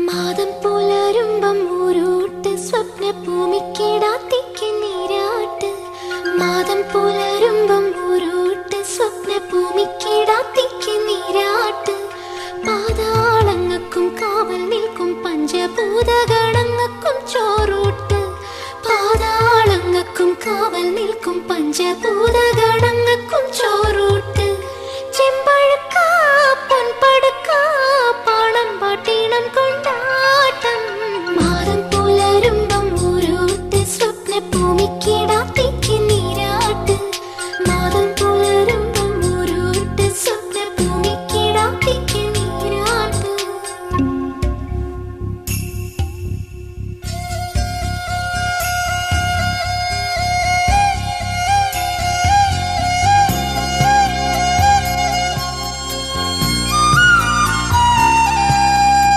മാതം പുലരുമ്പം ഊരൂട്ട് സ്വപ്ന ഭൂമിക്കിടാത്തിക്ക് നീരാട്ട്. മാതം പുലരുമ്പം ഊരൂട്ട് സ്വപ്ന ഭൂമിക്കിടാത്തിക്ക് നീരാട്ട്. പാതാളങ്ങൾക്കും കാവൽ നിൽക്കും പഞ്ചഭൂതഗണങ്ങൾക്കും ചോറൂട്ട്. പാതാളങ്ങൾക്കും കാവൽ നിൽക്കും പഞ്ചഭൂതഗണങ്ങൾക്കും ചോറൂട്ട്. ചെമ്പഴുക്ക പൊൻപടുക്ക പാണം പാട്ടീണം കൊണ്ട